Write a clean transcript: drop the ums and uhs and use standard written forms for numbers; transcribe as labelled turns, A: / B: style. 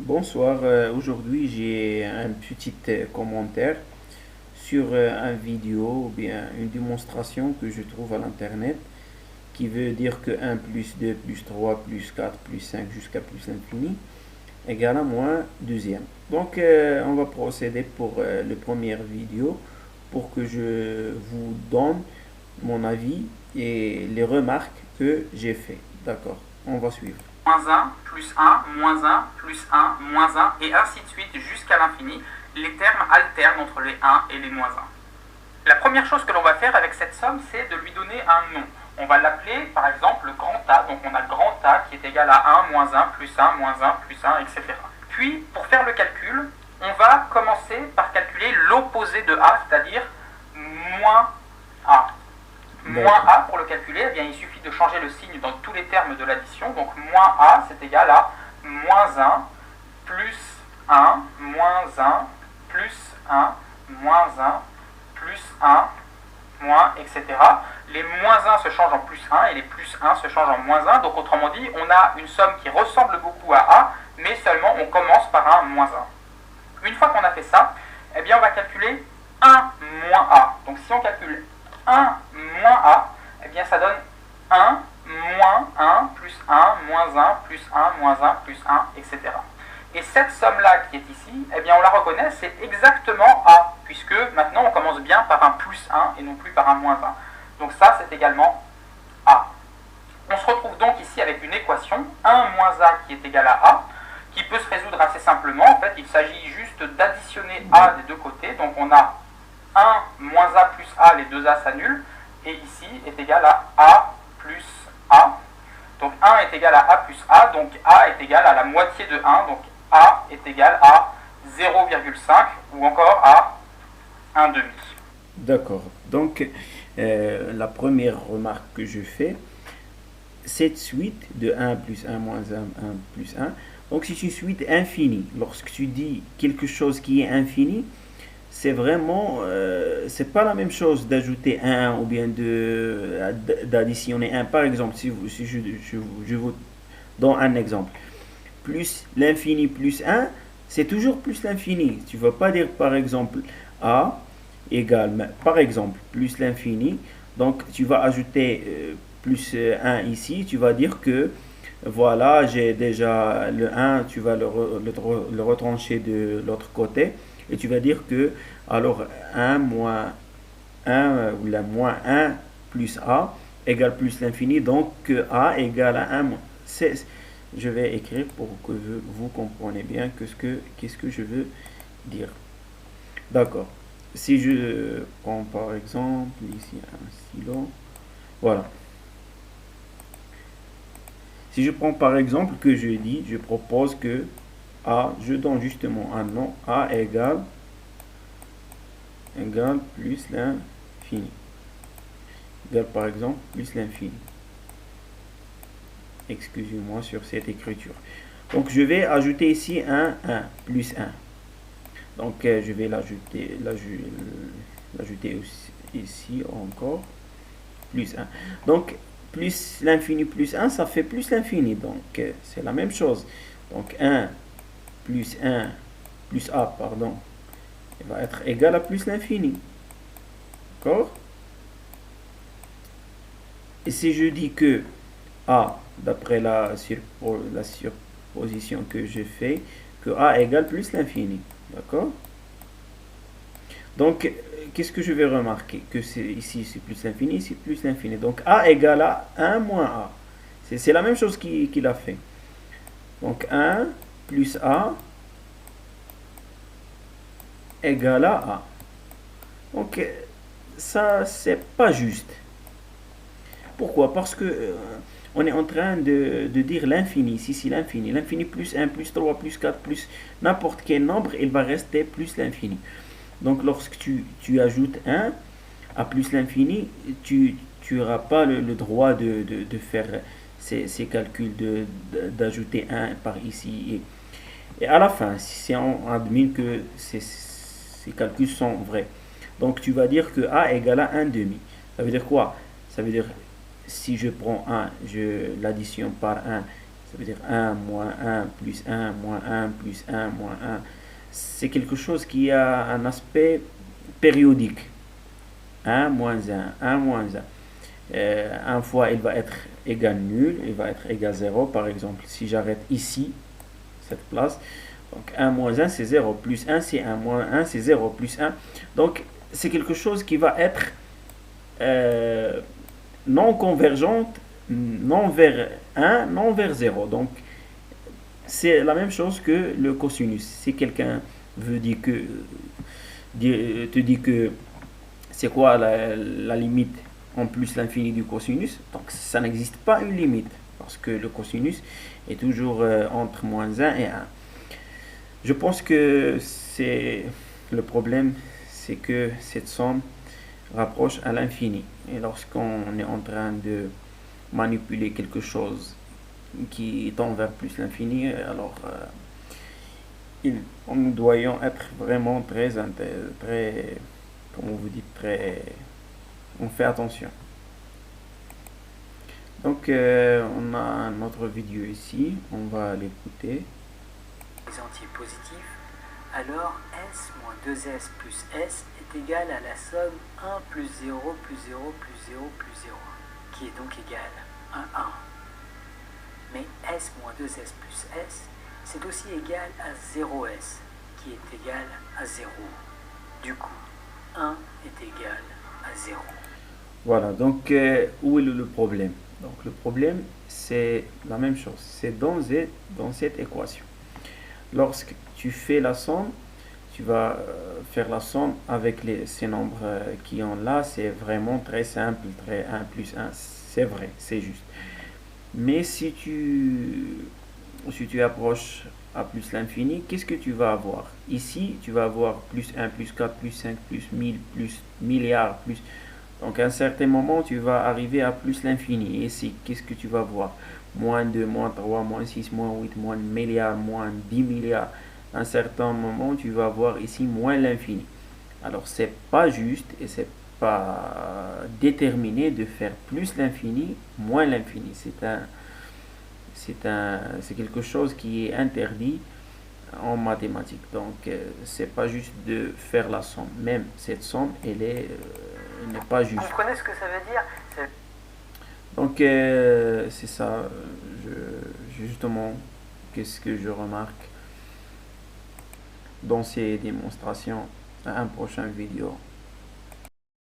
A: Bonsoir, aujourd'hui j'ai un petit commentaire sur un vidéo ou bien une démonstration que je trouve à l'internet qui veut dire que 1 plus 2 plus 3 plus 4 plus 5 jusqu'à plus l'infini égale à moins deuxième. Donc on va procéder pour la première vidéo pour que je vous donne mon avis et les remarques que j'ai fait. D'accord, on va suivre.
B: Moins un plus un moins un plus un moins un et ainsi de suite jusqu'à l'infini, les termes alternent entre les 1 et les moins un. La première chose que l'on va faire avec cette somme, c'est de lui donner un nom. On va l'appeler par exemple le grand A, donc on a grand A qui est égal à 1 moins 1 plus 1 moins 1 plus 1, etc. Puis pour faire le calcul, on va commencer par calculer l'opposé de A, c'est-à-dire moins A. Moins A, pour le calculer, eh bien, il suffit de changer le signe dans tous les termes de l'addition. Donc moins A, c'est égal à moins 1 plus 1 moins 1 plus 1 moins 1 plus 1 moins, etc. Les moins 1 se changent en plus 1 et les plus 1 se changent en moins 1. Donc autrement dit, on a une somme qui ressemble beaucoup à A, mais seulement on commence par un moins 1. Une fois qu'on a fait ça, eh bien, on va calculer 1 moins A. Donc si on calcule 1 moins A, eh bien ça donne 1 moins 1 plus 1 moins 1 plus 1 moins 1 plus 1, etc. Et cette somme-là qui est ici, eh bien on la reconnaît, c'est exactement A, puisque maintenant on commence bien par un plus 1 et non plus par un moins 1. Donc ça, c'est également A. On se retrouve donc ici avec une équation 1 moins A qui est égal à A, qui peut se résoudre assez simplement. En fait, il s'agit juste d'additionner A des deux côtés. Donc on a 1 moins A plus A, les deux A s'annulent, et ici est égal à A plus A. Donc 1 est égal à A plus A, donc A est égal à la moitié de 1, donc A est égal à 0,5 ou encore à 1 demi.
A: D'accord. Donc, la première remarque que je fais, cette suite de 1 plus 1 moins 1 plus 1, donc c'est une suite infinie. Lorsque tu dis quelque chose qui est infini, c'est vraiment, c'est pas la même chose d'ajouter 1 ou bien d'additionner 1. Par exemple, si je vous donne un exemple, plus l'infini plus 1, c'est toujours plus l'infini. Tu vas pas dire par exemple A égale, par exemple, plus l'infini. Donc tu vas ajouter plus 1 ici. Tu vas dire que voilà, j'ai déjà le 1, tu vas le retrancher de l'autre côté. Et tu vas dire que alors 1 moins 1 ou la moins 1 plus A égale plus l'infini. Donc A égale à 1 moins. Je vais écrire pour que vous compreniez bien qu'est-ce que je veux dire. D'accord. Si je prends par exemple ici un stylo, voilà. Si je prends par exemple que je propose que A, je donne justement un nom, A égale plus l'infini. Égale par exemple plus l'infini. Excusez-moi sur cette écriture. Donc je vais ajouter ici un plus 1. Donc je vais l'ajouter ici encore plus 1. Donc plus l'infini plus 1, ça fait plus l'infini. Donc c'est la même chose. Donc 1 plus 1 plus A, pardon, il va être égal à plus l'infini. D'accord? Et si je dis que A, d'après la surposition que j'ai fait, que A égale plus l'infini. D'accord? Donc, qu'est-ce que je vais remarquer? Que ici c'est plus l'infini, ici plus l'infini. Donc A égale à 1 moins A. C'est la même chose qu'il a fait. Donc 1 plus A égale à A. Donc ça, c'est pas juste. Pourquoi? Parce que on est en train de dire l'infini. Si c'est l'infini. L'infini plus 1, plus 3, plus 4, plus n'importe quel nombre, il va rester plus l'infini. Donc lorsque tu ajoutes 1 à plus l'infini, tu n'auras pas le droit de faire ces calculs d'ajouter 1 par ici. Et à la fin, si on admet que ces calculs sont vrais, donc tu vas dire que A égale à 1 demi. Ça veut dire quoi? Ça veut dire si je prends 1, je l'additionne par 1, Ça veut dire 1, moins 1, plus 1, moins 1, plus 1, moins 1. C'est quelque chose qui a un aspect périodique. 1, moins 1, 1, moins 1. Un fois, il va être égal nul, il va être égal 0. Par exemple, si j'arrête ici, cette place, donc 1 moins 1, c'est 0. Plus 1, c'est 1. Moins 1, c'est 0. Plus 1. Donc, c'est quelque chose qui va être non convergente, non vers 1, non vers 0. Donc, c'est la même chose que le cosinus. Si quelqu'un te dit que c'est quoi la limite en plus l'infini du cosinus, donc ça n'existe pas une limite, parce que le cosinus est toujours entre moins 1 et 1. Je pense que c'est le problème, c'est que cette somme rapproche à l'infini. Et lorsqu'on est en train de manipuler quelque chose qui tend vers plus l'infini, alors nous doyons être vraiment très, comment vous dites, on fait attention. Donc on a notre vidéo ici, on va l'écouter.
C: Les entiers positifs, alors s moins 2s plus s est égal à la somme 1 plus 0 plus 0 plus 0 plus 0, qui est donc égal à 1. Mais s moins 2s plus s, c'est aussi égal à 0s, qui est égal à 0. Du coup, 1 est égal à 0.
A: Voilà, donc où est le problème? Donc le problème, c'est la même chose, c'est dans cette équation. Lorsque tu fais la somme, tu vas faire la somme avec ces nombres qui ont là, c'est vraiment très simple, très 1 plus 1, c'est vrai, c'est juste. Mais si tu approches à plus l'infini, qu'est-ce que tu vas avoir? Ici, tu vas avoir plus 1, plus 4, plus 5, plus 1000, plus milliards, plus... Donc à un certain moment, tu vas arriver à plus l'infini. Et ici, qu'est-ce que tu vas voir? Moins 2, moins 3, moins 6, moins 8, moins milliards, moins 10 milliards. À un certain moment, tu vas voir ici moins l'infini. Alors c'est pas juste et c'est pas déterminé de faire plus l'infini, moins l'infini. C'est quelque chose qui est interdit en mathématiques. Donc c'est pas juste de faire la somme. Même cette somme, elle n'est pas juste.
C: Vous comprenez ce que ça veut dire?
A: Donc c'est ça, justement, qu'est-ce que je remarque dans ces démonstrations. À un prochain vidéo.